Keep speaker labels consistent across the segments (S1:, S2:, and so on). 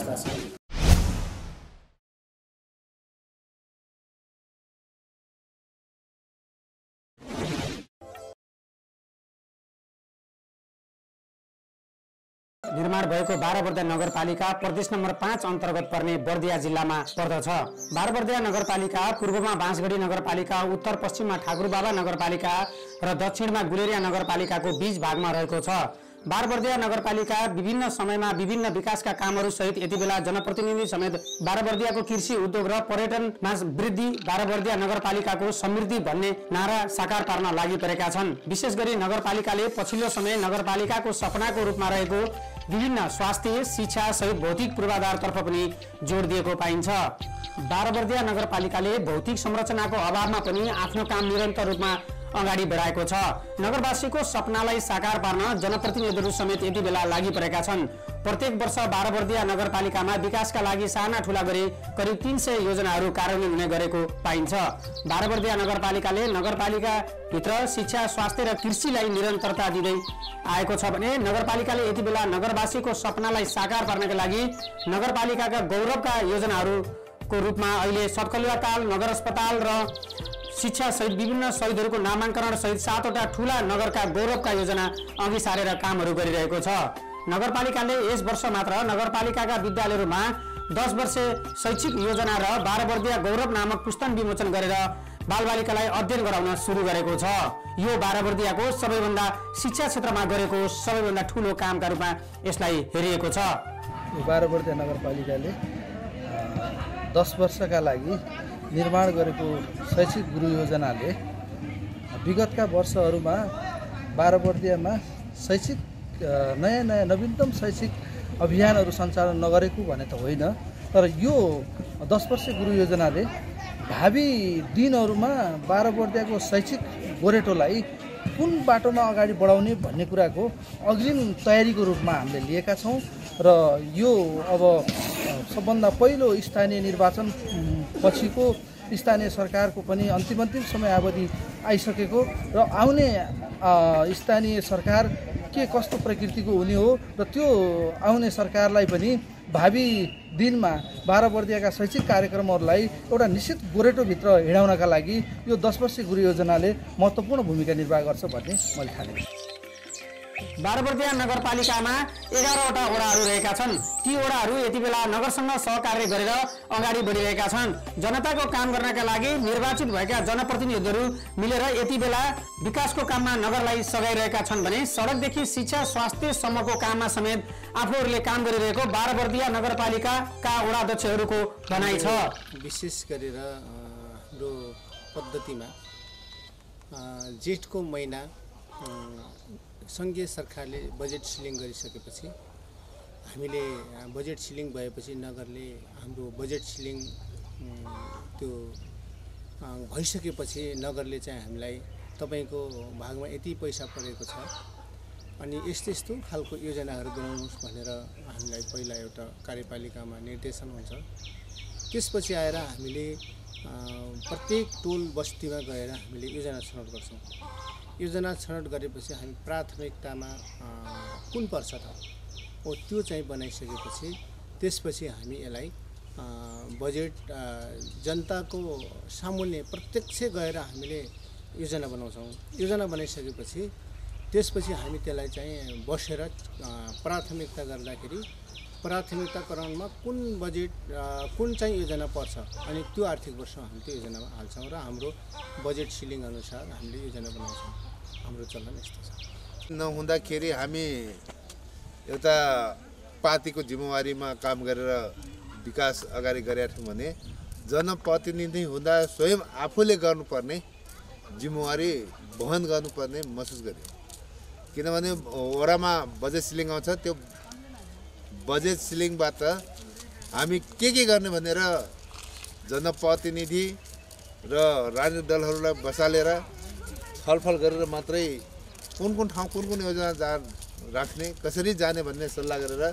S1: व्यवस्था छ। निर्माण भएको बाराबर्दिया नगरपालिका प्रदेश नम्बर 5 अन्तर्गत पर्ने बर्दिया जिल्लामा पर्दछ। बाराबर्दिया नगरपालिका पूर्वमा बाँसगढी नगरपालिका, उत्तर पश्चिममा ठाकुरबाबा नगरपालिका र दक्षिणमा गुलेरिया नगरपालिकाको बीच भागमा रहेको छ। बाराबर्दिया नगरपालिका विभिन्न समयमा विभिन्न विकासका कामहरू सहित यति बेला जनप्रतिनिधि समेत बाराबर्दियाको कृषि उद्योग र पर्यटनमा वृद्धि, बाराबर्दिया नगरपालिकाको समृद्धि भन्ने नारा साकार पार्न लागि परेका छन्। विशेष गरी नगरपालिकाले पछिल्लो समय नगरपालिकाको सपनाको रूपमा रहेको विभिन्न स्वास्थ्य, शिक्षा सहित भौतिक पूर्वाधारतर्फ पनि जोड दिएको पाइन्छ। बाराबर्दिया नगरपालिकाले भौतिक संरचनाको अभावमा पनि आफ्नो काम निरन्तर रूपमा अगाडि बढाएको छ। नगरवासीको सपनालाई साकार पार्न जनप्रतिनिधिहरू समेत यति बेला लागि परेका छन्। प्रत्येक वर्ष बाराबर्दिया नगरपालिकामा विकासका लागि साना ठुला गरी करिब 300 योजनाहरू कार्यान्वयन हुने गरेको पाइन्छ। बाराबर्दिया नगरपालिकाले नगरपालिका भित्र शिक्षा, स्वास्थ्य र कृषिलाई निरन्तरता दिँदै आएको छ भने नगरपालिकाले यति बेला नगरवासीको सपनालाई साकार पार्नका लागि नगरपालिकाका गौरवका योजनाहरूको रूपमा अहिले सत्कलुवा ताल, नगर अस्पताल र शिक्षा सहित विभिन्न शहीदहरूको नामाङ्करण सहित 7 वटा ठूला नगरका गौरवका योजना अघि सारेर कामहरू गरिरहेको छ। नगरपालिकाले यस वर्ष मात्र नगरपालिकाका विद्यालयहरूमा 10 वर्ष शैक्षिक योजना र बाराबर्दिया गौरव नामक पुस्तक विमोचन गरेर बालबालिकालाई अध्ययन गराउन सुरु गरेको छ। यो बाराबर्दियाको सबैभन्दा शिक्षा क्षेत्रमा गरेको सबैभन्दा ठूलो कामका रूपमा यसलाई हेरिएको छ।
S2: बाराबर्दिया नगरपालिकाले 10 वर्षका लागि निर्माण गरेको शैक्षिक गृह योजनाले विगतका वर्षहरूमा बाराबर्दियामा शैक्षिक नयाँ नवीनतम शैक्षिक अभियानहरू सञ्चालन नगरेको भने त होइन, तर यो 10 वर्षीय गृह योजनाले भावी दिनहरूमा बाराबर्दियाको शैक्षिक गोरेटोलाई कुन बाटोमा अगाडि बढाउने भन्ने कुराको अग्रिम तयारीको रूपमा हामीले लिएका छौँ र यो अब सबभन्दा पहिलो स्थानीय निर्वाचन पछिको स्थानीय सरकारको पनि अन्तिम समयावधि आइसकेको र आउने स्थानीय सरकार के कस्तो प्रकृतिको हुने हो र त्यो आउने सरकारलाई पनि भावी दिनमा बाराबर्दियाका शैक्षिक कार्यक्रमहरूलाई एउटा निश्चित गोरेटोभित्र हिँडाउनका लागि यो 10 वर्षीय गृह योजनाले महत्त्वपूर्ण भूमिका निर्वाह गर्छ भन्ने मैले ठानेको छु।
S1: बाराबर्दिया नगरपालिकामा 11 वटा वडाहरू रहेका छन्। ती वडाहरू यति बेला नगरसँग सहकार्य गरेर अगाडि बढिरहेका छन्। जनताको काम गर्नका लागि निर्वाचित भएका जनप्रतिनिधिहरू मिलेर यति बेला विकासको काममा नगरलाई सघाइरहेका छन् भने सडकदेखि शिक्षा, स्वास्थ्यसम्मको काममा समेत आफूहरूले काम गरिरहेको बाराबर्दिया नगरपालिकाका वडाध्यक्षहरूको भनाइ छ।
S3: विशेष गरेर हाम्रो पद्धतिमा जेठको महिना सङ्घीय सरकारले बजेट सिलिङ गरिसकेपछि हामीले बजेट सिलिङ भएपछि नगरले हाम्रो बजेट सिलिङ त्यो भइसकेपछि नगरले चाहिँ हामीलाई तपाईँको भागमा यति पैसा परेको छ अनि यस्तो खालको योजनाहरू बनाउनुहोस् भनेर हामीलाई पहिला एउटा कार्यपालिकामा निर्देशन हुन्छ। त्यसपछि आएर हामीले प्रत्येक टोल बस्तीमा गएर हामीले योजना छनौट गर्छौँ। योजना छनौट गरेपछि हामी प्राथमिकतामा कुन पर्छ त हो त्यो चाहिँ बनाइसकेपछि त्यसपछि हामी यसलाई बजेट जनताको सामुन्ने प्रत्यक्ष गएर हामीले योजना बनाउँछौँ। योजना बनाइसकेपछि त्यसपछि हामी त्यसलाई चाहिँ बसेर प्राथमिकता गर्दाखेरि प्राथमिकताकरणमा कुन बजेट कुन चाहिँ योजना पर्छ अनि त्यो आर्थिक वर्षमा हामी त्यो योजनामा हाल्छौँ र हाम्रो बजेट सिलिङ अनुसार हामीले योजना बनाउँछौँ। हाम्रो चलन यस्तो छ।
S4: नहुँदाखेरि हामी एउटा पार्टीको जिम्मेवारीमा काम गरेर विकास अगाडि गरेका थियौँ भने जनप्रतिनिधि हुँदा स्वयं आफूले गर्नुपर्ने जिम्मेवारी वहन गर्नुपर्ने महसुस गऱ्यो। किनभने वडामा बजेट सिलिङ आउँछ, त्यो बजेट सिलिङबाट हामी के गर्ने भनेर जनप्रतिनिधि र राजनीतिक दलहरूलाई बसालेर छलफल गरेर मात्रै कुन ठाउँ कुन योजना राख्ने कसरी जाने भन्ने सल्लाह गरेर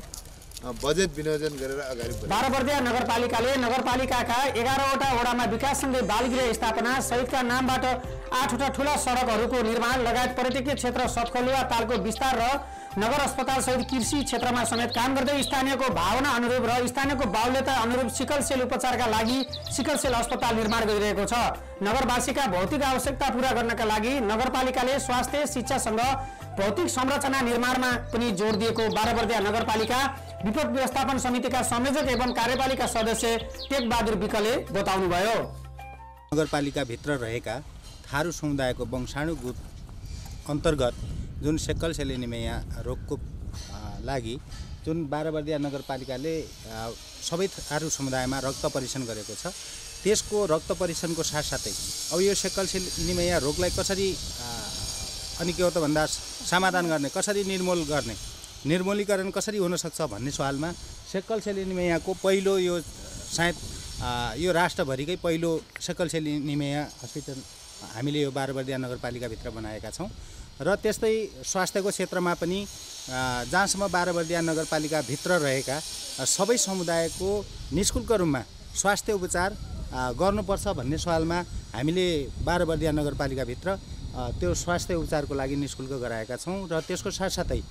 S4: बजेट विनियोजन गरेर अगाडि बढ्यो।
S1: बाराबर्दिया नगरपालिकाले नगरपालिकाका 11 वटा वडामा विकाससँगै बालगृह स्थापना सहितका नामबाट 8 वटा ठूला सडकहरूको निर्माण लगायत पर्यटकीय क्षेत्र सत्कलुवा तालको विस्तार र नगर अस्पताल सहित कृषि क्षेत्रमा समेत काम गर्दै स्थानीयको भावना अनुरूप र स्थानीयको बाहुल्यता अनुरूप सिकल सेल उपचारका लागि सिकल सेल अस्पताल निर्माण गरिरहेको छ। नगरवासीका भौतिक आवश्यकता पूरा गर्नका लागि नगरपालिकाले स्वास्थ्य शिक्षासँग भौतिक संरचना निर्माणमा पनि जोड दिएको बाराबर्दिया नगरपालिका विपद व्यवस्थापन समितिका संयोजक एवं कार्यपालिका सदस्य टेकबहादुर विकले बताउनुभयो।
S5: नगरपालिकाभित्र रहेका थारू समुदायको वंशाणु गुट अन्तर्गत जुन सेकल सेल एनिमिया रोगको लागि जुन बाराबर्दिया नगरपालिकाले सबै थारू समुदायमा रक्त परीक्षण गरेको छ, त्यसको रक्त परीक्षणको साथसाथै अब यो सेकल सेल एनिमिया रोगलाई कसरी अनि के हो त भन्दा समाधान गर्ने, कसरी निर्मूलीकरण कसरी हुन सक्छ भन्ने सवालमा सेकल सेल एनिमियाको पहिलो यो सायद यो राष्ट्रभरिकै पहिलो सेकल सेल एनिमिया हस्पिटल हामीले यो बाराबर्दिया नगरपालिकाभित्र बनाएका छौँ। र त्यस्तै स्वास्थ्यको क्षेत्रमा पनि जहाँसम्म बाराबर्दिया नगरपालिकाभित्र रहेका सबै समुदायको निःशुल्क रूपमा स्वास्थ्य उपचार गर्नुपर्छ भन्ने सवालमा हामीले बाराबर्दिया नगरपालिकाभित्र त्यो स्वास्थ्य उपचारको लागि निःशुल्क गराएका छौँ। र त्यसको साथसाथै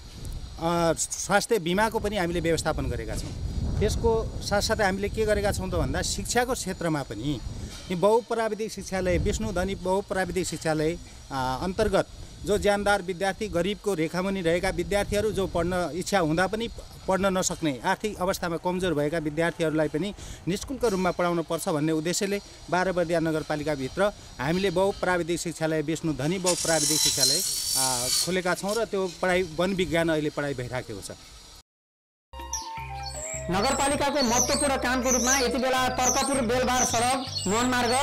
S5: स्वास्थ्य बिमाको पनि हामीले व्यवस्थापन गरेका छौँ। त्यसको साथसाथै हामीले के गरेका छौँ त भन्दा शिक्षाको क्षेत्रमा पनि बहुप्राविधिक शिक्षालय विष्णुधनी बहुप्राविधिक शिक्षालय अन्तर्गत जो ज्यानदार विद्यार्थी गरिबको रेखामुनि रहेका विद्यार्थीहरू जो पढ्न इच्छा हुँदा पनि पढ्न नसक्ने आर्थिक अवस्थामा कमजोर भएका विद्यार्थीहरूलाई पनि निःशुल्क रूपमा पढाउन पर्छ भन्ने उद्देश्यले बाराबर्दिया नगरपालिकाभित्र हामीले बहुप्राविधिक शिक्षालय विष्णुधनी बहुप्राविधिक शिक्षालय खोलेका छौँ र त्यो पढाइ वन विज्ञान अहिले पढाइ भइराखेको छ।
S1: नगरपालिकाको महत्त्वपूर्ण कामको रूपमा यति बेला तर्कपुर बेलबार सडक मोहनमार्ग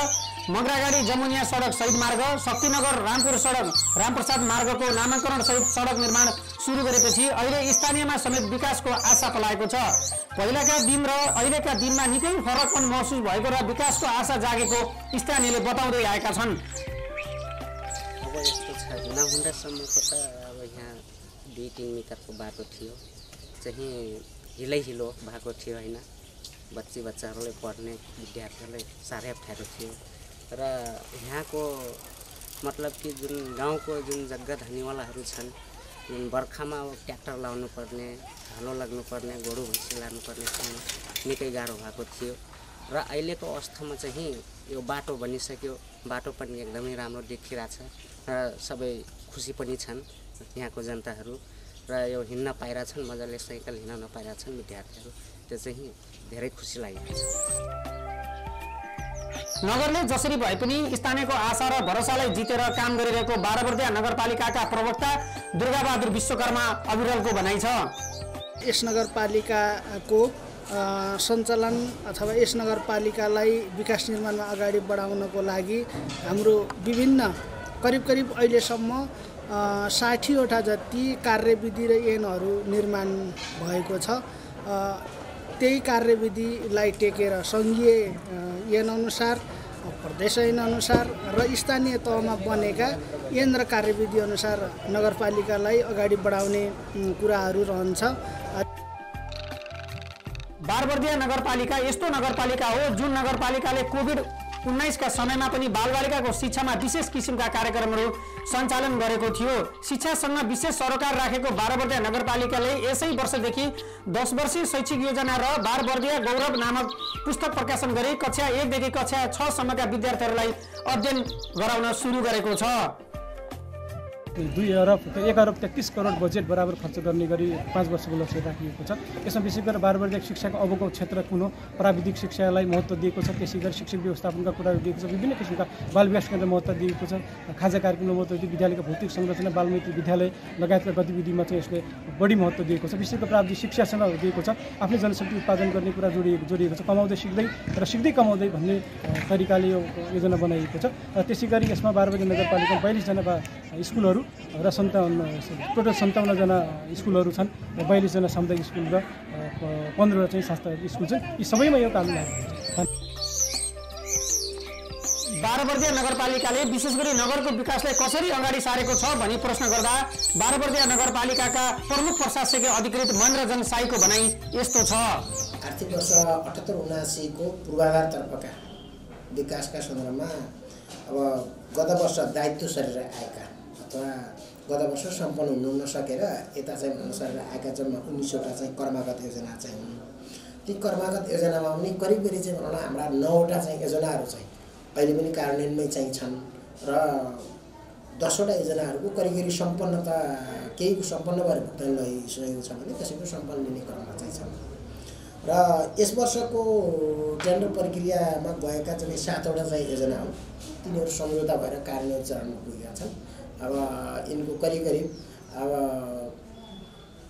S1: मगरागाडी जमुनिया सडक शहीद मार्ग शक्तिनगर रामपुर सडक रामप्रसाद मार्गको नामाकरण सहित सडक निर्माण सुरु गरेपछि अहिले स्थानीयमा समेत विकासको आशा पलाएको छ। पहिलाका दिन र अहिलेका दिनमा निकै फरकपन महसुस भएको र विकासको आशा जागेको स्थानीयले बताउँदै आएका छन्।
S6: अब यस्तो छ नहुँदासम्मको त अब यहाँ 2-3 मिटरको बाटो थियो चाहिँ हिलो भएको थियो होइन, बच्चाहरूलाई पढ्ने विद्यार्थीहरूलाई साह्रै अप्ठ्यारो थियो र यहाँको मतलब कि जुन गाउँको जुन जग्गा धनीवालाहरू छन् जुन बर्खामा अब ट्र्याक्टर लाउनु पर्ने, हलो लाग्नुपर्ने, गोरु भैँसी लानुपर्ने ठाउँमा निकै गाह्रो भएको थियो र अहिलेको अवस्थामा चाहिँ यो बाटो बनिसक्यो। बाटो पनि एकदमै राम्रो देखिरहेछ र सबै खुसी पनि छन् यहाँको जनताहरू र यो हिँड्न पाइरहेछन्, मजाले साइकल हिँड्न नपाइरहेछन् विद्यार्थीहरू, त्यो चाहिँ धेरै खुसी लागेको छ।
S1: नगरले जसरी भए पनि स्थानीयको आशा र भरोसालाई जितेर काम गरिरहेको बाराबर्दिया नगरपालिकाका प्रवक्ता दुर्गाबहादुर विश्वकर्मा अविरलको भनाइ छ।
S7: यस नगरपालिकाको सञ्चालन अथवा यस नगरपालिकालाई विकास निर्माणमा अगाडि बढाउनको लागि हाम्रो विभिन्न करिब अहिलेसम्म 60वटा जति कार्यविधि र ऐनहरू निर्माण भएको छ। त्यही कार्यविधिलाई टेकेर सङ्घीय ऐन अनुसार, प्रदेश ऐन अनुसार र स्थानीय तहमा बनेका ऐन र कार्यविधि अनुसार नगरपालिकालाई अगाडि बढाउने कुराहरू रहन्छ।
S1: बाराबर्दिया नगरपालिका यस्तो नगरपालिका हो जुन नगरपालिकाले कोभिड-19 का समयमा पनि बालबालिकाको शिक्षामा विशेष किसिमका कार्यक्रमहरू सञ्चालन गरेको थियो। शिक्षासँग विशेष सरोकार राखेको बाराबर्दिया नगरपालिकाले यसै वर्षदेखि 10 वर्षीय शैक्षिक योजना र बाराबर्दिया गौरव नामक पुस्तक प्रकाशन गरी कक्षा 1 देखि कक्षा 6 सम्मका विद्यार्थीहरूलाई अध्ययन गराउन सुरु गरेको छ।
S8: 1 अरब 33 करोड बजेट बराबर खर्च गर्ने गरी 5 वर्षको लक्ष्य राखिएको छ। यसमा विशेष गरेर बाराबर्दिया शिक्षाको अबको क्षेत्र कुन हो, प्राविधिक शिक्षालाई महत्त्व दिएको छ। त्यसै गरी शिक्षक व्यवस्थापनका कुराहरू दिएको छ। विभिन्न किसिमका बाल विकास केन्द्र महत्त्व दिएको छ। खाजा कार्यक्रमलाई महत्त्व दिएको, विद्यालयको भौतिक संरचना, बालमित्र विद्यालय लगायतका गतिविधिमा चाहिँ यसले बढी महत्त्व दिएको छ। विशेष गरी प्राविधिक शिक्षासँग दिएको छ। आफ्नै जनशक्ति उत्पादन गर्ने कुरा जोडिएको छ। कमाउँदै सिक्दै र सिक्दै कमाउँदै भन्ने तरिकाले यो योजना बनाइएको छ। र त्यसै गरी यसमा बाराबर्दिया नगरपालिकामा 42 जना स्कुलहरू र 57 टोटल 57 जना स्कुलहरू छन् र 42 जना सामुदायिक स्कुल र 15 चाहिँ संस्था स्कुल छन्। यी सबैमा यो काम लागेको छ।
S1: बाराबर्दिया नगरपालिकाले विशेष गरी नगरको विकासलाई कसरी अगाडि सारेको छ भनी प्रश्न गर्दा बाराबर्दिया नगरपालिकाका प्रमुख प्रशासकीय अधिकृत महेन्द्रजन साईको भनाइ यस्तो छ।
S9: आर्थिक वर्ष 78-79 को पूर्वाधारतर्फका विकासका सन्दर्भमा अब गत वर्ष दायित्व सरेर आएका अथवा गत वर्ष सम्पन्न हुन नसकेर यता चाहिँ भन्न सकेर आएका जम्मा 19वटा चाहिँ कर्मागत योजना चाहिँ हुन्। ती कर्मागत योजनामा पनि करिब चाहिँ भनौँ न हाम्रा 9वटा चाहिँ योजनाहरू चाहिँ अहिले पनि कार्यान्वयनमै चाहिँ छन् र 10वटा योजनाहरूको करिब सम्पन्नता केही सम्पन्न भएर भुक्तानी लगिसकेको छ भने त्यसैको सम्पन्न लिने क्रममा चाहिँ छन्। र यस वर्षको टेन्डर प्रक्रियामा गएका चाहिँ 7वटा चाहिँ योजना हुन्। तिनीहरू सम्झौता भएर कार्यान्वयन चरणमा पुगेका छन्। अब यिनको करिब अब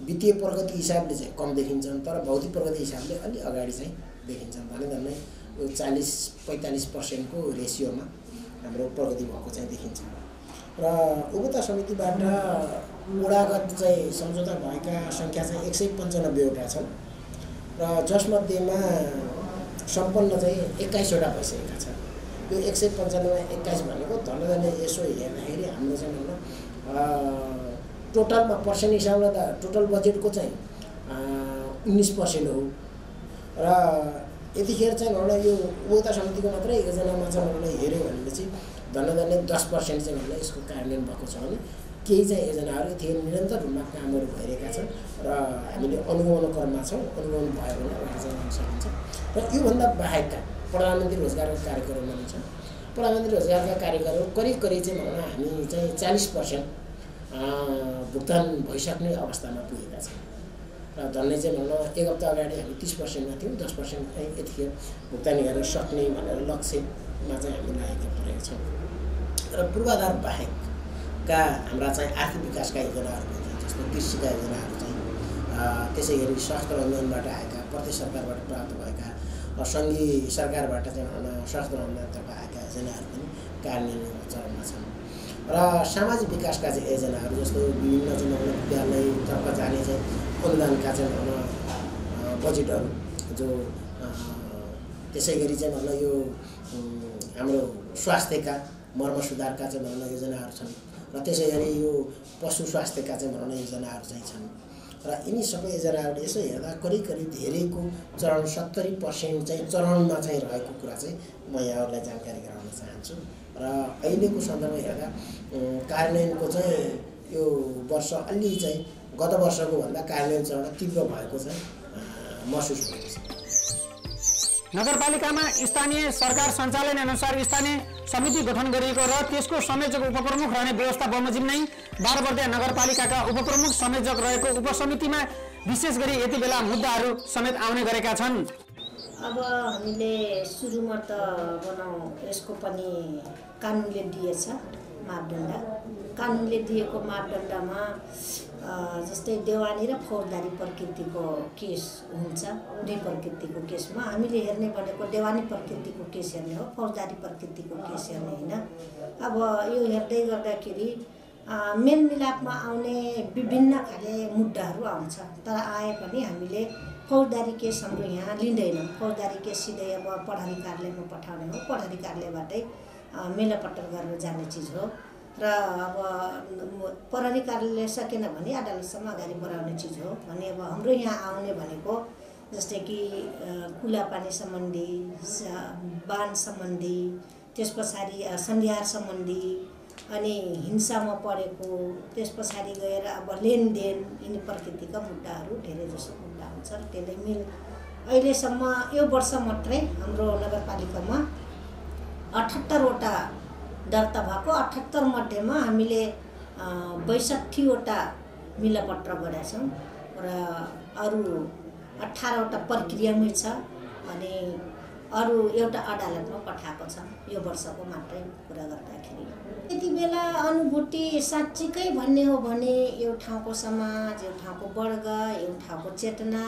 S9: वित्तीय प्रगति हिसाबले चाहिँ कम देखिन्छन्, तर भौतिक प्रगति हिसाबले अलि अगाडि चाहिँ देखिन्छन्। भने यो 40-45% को रेसियोमा हाम्रो प्रगति भएको चाहिँ देखिन्छ। र उपभोक्ता समितिबाट वडागत चाहिँ सम्झौता भएका सङ्ख्या चाहिँ 195वटा छन् र जसमध्येमा सम्पन्न चाहिँ 21वटा भइसकेका छन्। यो 195-21 भनेको धनजनले यसो हेर्दाखेरि हाम्रो चाहिँ टोटलमा पर्सेन्ट हिसाबले त टोटल बजेटको चाहिँ 19% हो र यतिखेर चाहिँ भनौँ यो उपभोक्ता समितिको मात्रै योजनामा चाहिँ हामीले हेऱ्यो भनेपछि धनजनले 10% चाहिँ भन्दा यसको कार्यान्वयन भएको छ भने केही चाहिँ योजनाहरू यतिखेर निरन्तर रूपमा कामहरू भइरहेका छन् र हामीले अनुगमन क्रममा छौँ। अनुगमन भयो भने अगाडि चाहिँ जान सकिन्छ। र योभन्दा बाहेकका प्रधानमन्त्री रोजगारका कार्यक्रम पनि छन्। प्रधानमन्त्री रोजगारका कार्यक्रम करिब चाहिँ भनौँ न हामी चाहिँ 40% भुक्तान भइसक्ने अवस्थामा पुगेका छौँ। र धन्य चाहिँ भनौँ न एक हप्ता अगाडि हामी 30% मा थियौँ, 10% चाहिँ यतिखेर भुक्तानी गर्न सक्ने भनेर लक्ष्यमा चाहिँ हामी लागेका परेका छौँ। र पूर्वाधार बाहेकका हाम्रा चाहिँ आर्थिक विकासका योजनाहरू पनि छन्, जस्तो कृषिका योजनाहरू चाहिँ त्यसै गरी सशस्त्र अनुदानबाट आएका, प्रदेश सरकारबाट प्राप्त भएका, सङ्घीय सरकारबाट चाहिँ भनौँ न सशस्त्र अनुदानतर्फ आएका योजनाहरू पनि कार्यान्वयन चरणमा छन्। र सामाजिक विकासका चाहिँ योजनाहरू जस्तो विभिन्न चाहिँ विद्यालयतर्फ जाने चाहिँ अनुदानका चाहिँ भनौँ न बजेटहरू जो त्यसै गरी चाहिँ भनौँ यो हाम्रो स्वास्थ्यका मर्म सुधारका चाहिँ भनौँ न योजनाहरू छन् र त्यसै गरी यो पशु स्वास्थ्यका चाहिँ भनौँ न योजनाहरू चाहिँ छन्। र यिनी सबै योजनाहरू यसो हेर्दा करिब धेरैको चरण 70% चाहिँ चरणमा चाहिँ रहेको कुरा चाहिँ म यहाँहरूलाई जानकारी गराउन चाहन्छु। र अहिलेको सन्दर्भमा हेर्दा कार्यान्वयनको चाहिँ यो वर्ष अलि चाहिँ गत वर्षको भन्दा कार्यान्वयन चरण तीव्र भएको चाहिँ महसुस भएको छ।
S1: नगरपालिकामा स्थानीय सरकार सञ्चालन अनुसार स्थानीय समिति गठन गरिएको र त्यसको संयोजक उपप्रमुख रहने व्यवस्था बमोजिम नै बारबर्दिया नगरपालिकाका उपप्रमुख संयोजक रहेको उपसमितिमा विशेष गरी यति बेला मुद्दाहरू समेत आउने गरेका छन्।
S10: अब हामीले सुरुमा त बनाउँ यसको पनि कानुनले दिएछ मापदण्ड। कानुनले दिएको मापदण्डमा जस्तै देवानी र फौजदारी प्रकृतिको केस हुन्छ। दुई प्रकृतिको केसमा हामीले हेर्ने भनेको देवानी प्रकृतिको केस हेर्ने हो, फौजदारी प्रकृतिको केस हेर्ने होइन। अब यो हेर्दै गर्दाखेरि मेलमिलापमा आउने विभिन्न खाले मुद्दाहरू आउँछ, तर आए पनि हामीले फौजदारी केस हाम्रो यहाँ लिँदैनौँ। फौजदारी केस सिधै अब प्रहरी कार्यालयमा पठाउने हो, प्रहरी कार्यालयबाटै मेलापट्टर गरेर जाने चिज हो। र अब प्रहरी कार्यालय सकेन भने अदालतसम्म अगाडि बढाउने चिज हो भने अब हाम्रो यहाँ आउने भनेको जस्तै कि कुलापानी सम्बन्धी, बान सम्बन्धी, त्यस पछाडि सन्धिहार सम्बन्धी, अनि हिंसामा परेको, त्यस पछाडि गएर अब लेनदेन, यिनी प्रकृतिका मुद्दाहरू धेरै जसो मुद्दा हुन्छ। र त्यसले मिल अहिलेसम्म यो वर्ष मात्रै हाम्रो नगरपालिकामा 78वटा दर्ता भएको, 78 मध्येमा हामीले 62वटा मिलपत्र गरेका छौँ र अरू 18वटा प्रक्रियामै छ अनि अरू एउटा अदालतमा पठाएको छ। यो वर्षको मात्रै कुरा गर्दाखेरि यति बेला अनुभूति साँच्चीकै भन्ने हो भने यो ठाउँको समाज, यो ठाउँको वर्ग, यो ठाउँको चेतना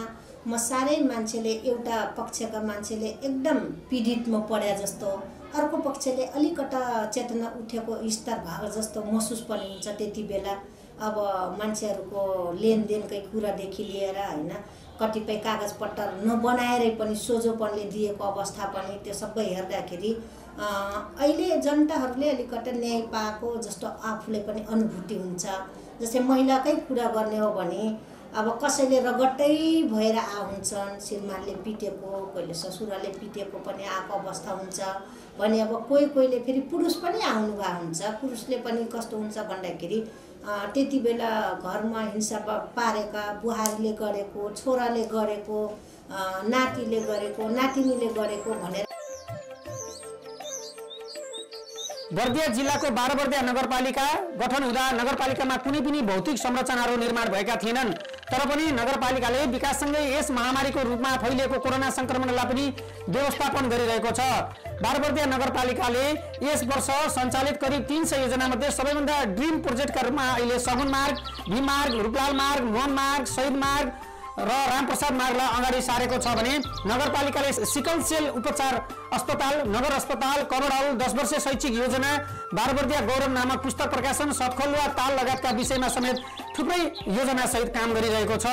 S10: म साह्रै मान्छेले एउटा पक्षका मान्छेले एकदम पीडितमा पढ्या जस्तो, अर्को पक्षले अलिकता चेतना उठेको स्तर भएको जस्तो महसुस पनि हुन्छ। त्यति बेला अब मान्छेहरूको लेनदेनकै कुरादेखि लिएर होइन कतिपय कागजपत्र नबनाएरै पनि सोझोपनले दिएको अवस्था पनि त्यो सबै हेर्दाखेरि अहिले जनताहरूले अलिकता न्याय पाएको जस्तो आफूले पनि अनुभूति हुन्छ। जस्तै महिलाकै कुरा गर्ने हो भने अब कसैले रगतै भएर हुन्छन्, श्रीमानले पिटेको, कहिले ससुराले पिटेको पनि आएको अवस्था हुन्छ भने अब कोहीले फेरि पुरुष पनि आउनुभएको हुन्छ। पुरुषले पनि कस्तो हुन्छ भन्दाखेरि त्यति बेला घरमा हिंसा पारेका बुहारीले गरेको, छोराले गरेको, नातिले गरेको, नातिनीले गरेको भनेर।
S1: बर्दिया जिल्लाको बाह्रबर्दिया नगरपालिका गठन हुँदा नगरपालिकामा कुनै पनि भौतिक संरचनाहरू निर्माण भएका थिएनन्। तर पनि नगरपालिकाले विकाससँगै यस महामारीको रूपमा फैलिएको कोरोना संक्रमणलाई पनि व्यवस्थापन गरिरहेको छ। बाह्रबर्दिया नगरपालिकाले यस वर्ष सञ्चालित करिब 300 योजनामध्ये सबैभन्दा ड्रिम प्रोजेक्टका रूपमा अहिले सगुन मार्ग, भीममार्ग, रूपलाल मार्ग, मोहन मार्ग, शहीद मार्ग र रामप्रसाद मार्गलाई अगाडि सारेको छ भने नगरपालिकाले सिकल सेल उपचार अस्पताल, नगर अस्पताल, कभर हल, 10 वर्षे शैक्षिक योजना, बाह्रबर्दिया गौरव नामक पुस्तक प्रकाशन, सतखलुवा ताल लगायतका विषयमा समेत थुप्रै योजना सहित काम गरिरहेको छ।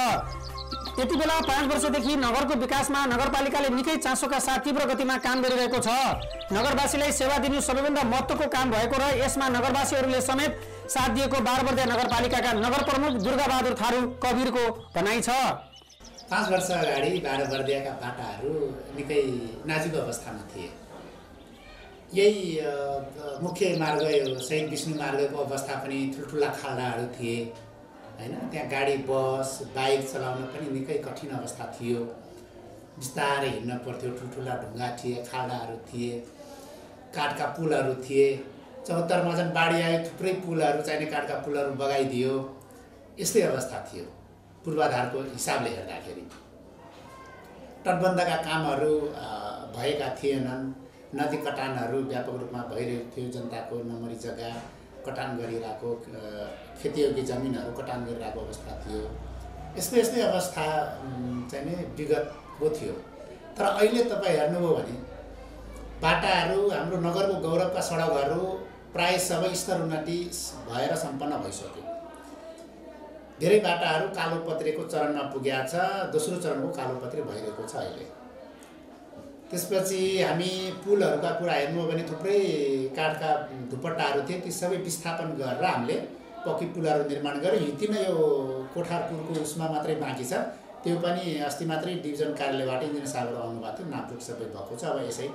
S1: यति बेला 5 वर्षदेखि नगरको विकासमा नगरपालिकाले निकै चासोका साथ तीव्र गतिमा काम गरिरहेको छ। नगरवासीलाई सेवा दिनु सबैभन्दा महत्त्वको काम भएको र यसमा नगरवासीहरूले समेत साथ दिएको बाह्रबर्दिया नगरपालिकाका नगर प्रमुख दुर्गाबहादुर थारू कवीरको भनाइ छ।
S11: 5 वर्ष अगाडि बाह्रबर्दियाका बाटाहरू निकै नाजुक अवस्थामा थिए। यही मुख्य मार्ग यो शहीद विष्णु मार्गको अवस्था पनि ठुल्ठुला खाल्डाहरू थिए हैन। त्यहाँ गाडी, बस, बाइक चलाउन पनि निकै कठिन अवस्था थियो। बिस्तारै हिँड्न पर्थ्यो। ठुल्ठुला ढुङ्गा थिए, खाल्डाहरू थिए, काठका पुलहरू थिए। 74 मा झन् बाढी आयो, थुप्रै पुलहरू चाहिने काठका पुलहरू बगाइदियो। यस्तै अवस्था थियो पूर्वाधारको हिसाबले हेर्दाखेरि। तटबन्धका कामहरू भएका थिएनन्। नदी कटानहरू व्यापक रूपमा भइरहेको थियो। जनताको नमरी जग्गा कटान गरिरहेको, खेतीयोग्य जमिनहरू कटान गरिरहेको अवस्था थियो। यस्तै अवस्था चाहिँ नि विगतको थियो। तर अहिले तपाईँ हेर्नुभयो भने बाटाहरू, हाम्रो नगरको गौरवका सडकहरू प्राय सबै स्तरोन्नति भएर सम्पन्न भइसक्यो। धेरै बाटाहरू कालोपत्रेको चरणमा पुगेका छ। दोस्रो चरणको कालोपत्रे भइरहेको छ अहिले। त्यसपछि हामी पुलहरूका कुरा हेर्नुभयो भने थुप्रै काठका दुपट्टाहरू थिए। ती सबै विस्थापन गरेर हामीले पक्की पुलहरू निर्माण गऱ्यौँ। हिँड्न यो कोठारपुरको उसमा मात्रै बाँकी छ। त्यो पनि अस्ति मात्रै डिभिजन कार्यालयबाट इन्जिनियर साहबहरू आउनुभएको थियो। नापटुक सबै भएको छ। अब यसै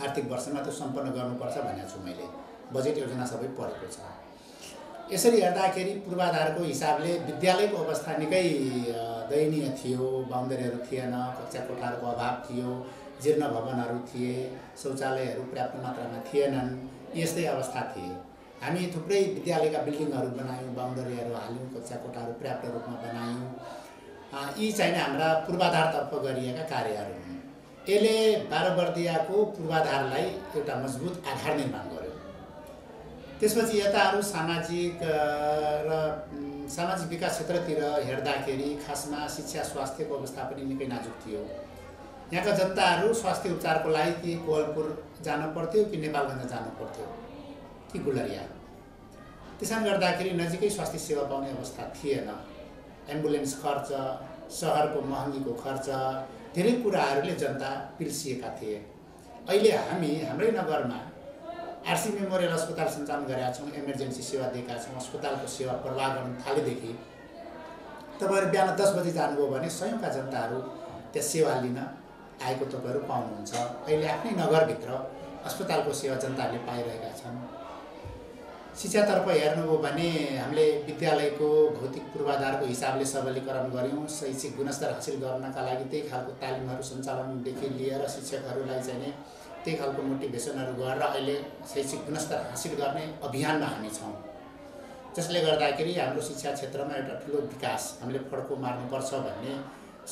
S11: आर्थिक वर्षमा त्यो सम्पन्न गर्नुपर्छ भनेको छु मैले। बजेट योजना सबै परेको छ। यसरी हेर्दाखेरि पूर्वाधारको हिसाबले विद्यालयको अवस्था निकै दयनीय थियो। बाउन्डरीहरू थिएन, कक्षा कोठाहरूको अभाव थियो, जीर्ण भवनहरू थिए, शौचालयहरू पर्याप्त मात्रामा थिएनन्। यस्तै अवस्था थिए। हामी थुप्रै विद्यालयका बिल्डिङहरू बनायौँ, बाउन्डरीहरू हाल्यौँ, कक्षा कोठाहरू पर्याप्त रूपमा बनायौँ। यी चाहिँ हाम्रा पूर्वाधारतर्फ गरिएका कार्यहरू हुन्। यसले बाह्रबर्दियाको पूर्वाधारलाई एउटा मजबुत आधार निर्माण गर्यो। त्यसपछि यताहरू सामाजिक विकास क्षेत्रतिर हेर्दाखेरि खासमा शिक्षा, स्वास्थ्यको अवस्था पनि निकै नाजुक थियो। यहाँका जनताहरू स्वास्थ्य उपचारको लागि कि कोहलपुर जानु पर्थ्यो कि नेपालगञ्ज जानु पर्थ्यो कि गुलरिया। त्यसैले गर्दाखेरि नजिकै स्वास्थ्य सेवा पाउने अवस्था थिएन। एम्बुलेन्स खर्च, सहरको महँगीको खर्च, धेरै कुराहरूले जनता पिल्सिएका थिए। अहिले हामी हाम्रै नगरमा आरसी मेमोरियल अस्पताल सञ्चालन गरेका छौँ। इमर्जेन्सी सेवा दिएका छौँ। अस्पतालको सेवा प्रवाह गर्न थालेदेखि तपाईँहरू बिहान 10 बजी जानुभयो भने सयौँका जनताहरू त्यस सेवा लिन आएको तपाईँहरू पाउनुहुन्छ। अहिले आफ्नै नगरभित्र अस्पतालको सेवा जनताहरूले पाइरहेका छन्। शिक्षातर्फ हेर्नुभयो भने हामीले विद्यालयको भौतिक पूर्वाधारको हिसाबले सबलीकरण गऱ्यौँ। शैक्षिक गुणस्तर हासिल गर्नका लागि त्यही खालको तालिमहरू सञ्चालनदेखि लिएर शिक्षकहरूलाई चाहिँ त्यही खालको मोटिभेसनहरू गरेर अहिले शैक्षिक गुणस्तर हासिल गर्ने अभियानमा हामी छौँ। जसले गर्दाखेरि हाम्रो शिक्षा क्षेत्रमा एउटा ठुलो विकास हामीले फड्को मार्नुपर्छ भन्ने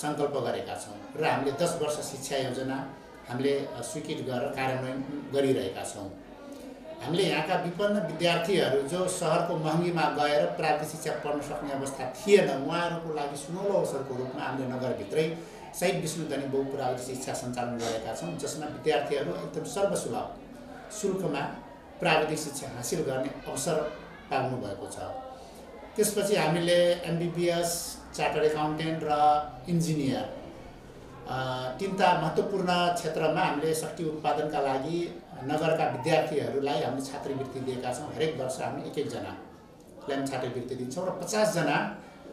S11: सङ्कल्प गरेका छौँ र हामीले 10 वर्ष शिक्षा योजना हामीले स्वीकृत गरेर कार्यान्वयन गरिरहेका छौँ। हामीले यहाँका विपन्न विद्यार्थीहरू जो सहरको महँगीमा गएर प्राविधिक शिक्षा पढ्न सक्ने अवस्था थिएन, उहाँहरूको लागि सुनौलो अवसरको रूपमा हामीले नगरभित्रै शहीद विष्णुधनी बहुप्राविधिक शिक्षा सञ्चालन गरेका छौँ। जसमा विद्यार्थीहरू एकदम सर्वसुलभ शुल्कमा प्राविधिक शिक्षा हासिल गर्ने अवसर पाउनु भएको छ। त्यसपछि हामीले MBBS, चार्टर्ड एकाउन्टेन्ट र इन्जिनियर तीनटा महत्त्वपूर्ण क्षेत्रमा हामीले शक्ति उत्पादनका लागि नगरका विद्यार्थीहरूलाई हामीले छात्रवृत्ति दिएका छौँ। हरेक वर्ष हामी एक-एकजनालाई छात्रवृत्ति दिन्छौँ र 50 जना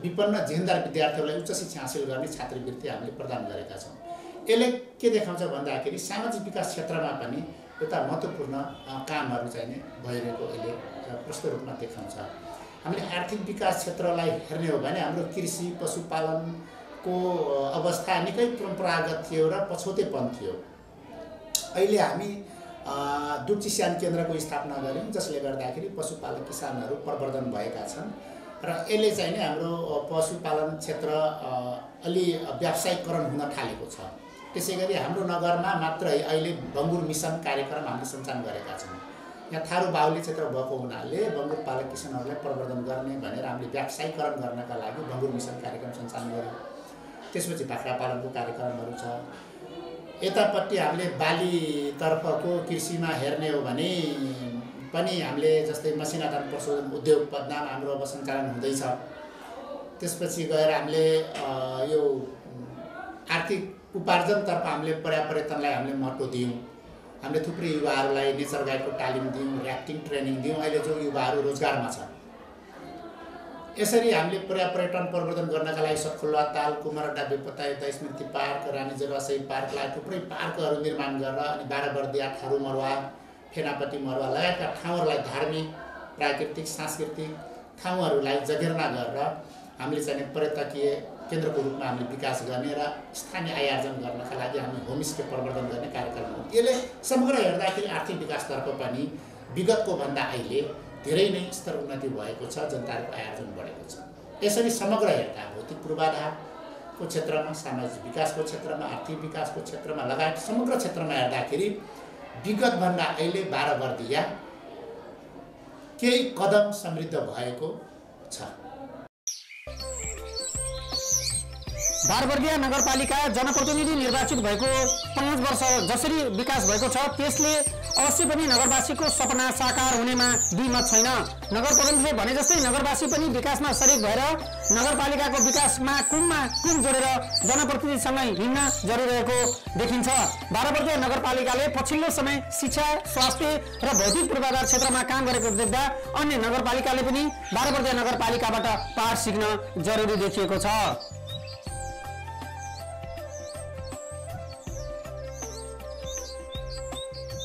S11: विपन्न जिम्मेदार विद्यार्थीहरूलाई उच्च शिक्षा हासिल गर्ने छात्रवृत्ति हामीले प्रदान गरेका छौँ। यसले के देखाउँछ भन्दाखेरि सामाजिक विकास क्षेत्रमा पनि एउटा महत्त्वपूर्ण कामहरू चाहिँ भइरहेको यसले प्रष्ट रूपमा देखाउँछ। हामीले आर्थिक विकास क्षेत्रलाई हेर्ने हो भने हाम्रो कृषि पशुपालनको अवस्था निकै परम्परागत थियो र पछौतेपन थियो। अहिले हामी दुर्ची स्यान केन्द्रको स्थापना गऱ्यौँ, जसले गर्दाखेरि पशुपालक किसानहरू प्रवर्धन भएका छन् र यसले चाहिँ नै हाम्रो पशुपालन क्षेत्र अलि व्यावसायिकरण हुन थालेको छ। त्यसै गरी हाम्रो नगरमा मात्रै अहिले बङ्गुर मिसन कार्यक्रम हामीले सञ्चालन गरेका छौँ। यहाँ थारू बाहुल्य क्षेत्र भएको हुनाले बङ्गुर पालक किसानहरूलाई प्रवर्धन गर्ने भनेर हामीले व्यावसायिकरण गर्नका लागि बङ्गुर मिसन कार्यक्रम सञ्चालन गऱ्यौँ। त्यसपछि बाख्रा पालनको कार्यक्रमहरू छ। यतापट्टि हामीले बालीतर्फको कृषिमा हेर्ने हो भने पनि हामीले जस्तै मसिना धान प्रशोधन उद्योग पदनाम हाम्रो अब सञ्चालन हुँदैछ। त्यसपछि गएर हामीले यो आर्थिक उपार्जनतर्फ हामीले पर्यावरणलाई हामीले महत्त्व दियौँ। हामीले थुप्रै युवाहरूलाई नेचर गाइडको तालिम दियौँ, ऱ्याफ्टिङ ट्रेनिङ दियौँ। अहिले जो युवाहरू रोजगारमा छन्, यसरी हामीले पर्यटन प्रवर्धन गर्नका लागि सतखुल्ला ताल, कुमारडा बेपत्ता, यता स्मृति पार्क, रानी जगह पार्कलाई थुप्रै पार्कहरू निर्माण गरेर अनि 12 बर्दिया, थारू मरुवा, फेनापट्टि मरुवा लगायतका ठाउँहरूलाई धार्मिक, प्राकृतिक, सांस्कृतिक ठाउँहरूलाई जगेर्ना गरेर हामीले चाहिँ पर्यटकीय केन्द्रको रूपमा हामीले विकास गर्ने र स्थानीय आय आर्जन गर्नका लागि हामी होमस्टे प्रवर्धन गर्ने कार्यक्रम हो। यसले समग्र हेर्दाखेरि आर्थिक विकासतर्फ पनि विगतको भन्दा अहिले धेरै नै स्तर उन्नति भएको छ, जनताहरूको आय आर्जन बढेको छ। यसरी समग्र हेर्दा भौतिक पूर्वाधारको क्षेत्रमा, सामाजिक विकासको क्षेत्रमा, आर्थिक विकासको क्षेत्रमा लगायत समग्र क्षेत्रमा हेर्दाखेरि विगतभन्दा अहिले 12 बर्दिया केही कदम समृद्ध भएको छ।
S1: बारबर्दिया नगरपालिका जनप्रतिनिधि निर्वाचित भएको 5 वर्ष जसरी विकास भएको छ, त्यसले अवश्य पनि नगरवासीको सपना साकार हुनेमा दुईमत छैन। नगर प्रबन्धकले भने जस्तै नगरवासी पनि विकासमा सरिक भएर नगरपालिकाको विकासमा कुम जोडेर जनप्रतिनिधिसँगै हिँड्न जरुरी रहेको देखिन्छ। बारबर्दिया नगरपालिकाले पछिल्लो समय शिक्षा, स्वास्थ्य र भौतिक पूर्वाधार क्षेत्रमा काम गरेको देख्दा अन्य नगरपालिकाले पनि बारबर्दिया नगरपालिकाबाट पाठ सिक्न जरुरी देखिएको छ।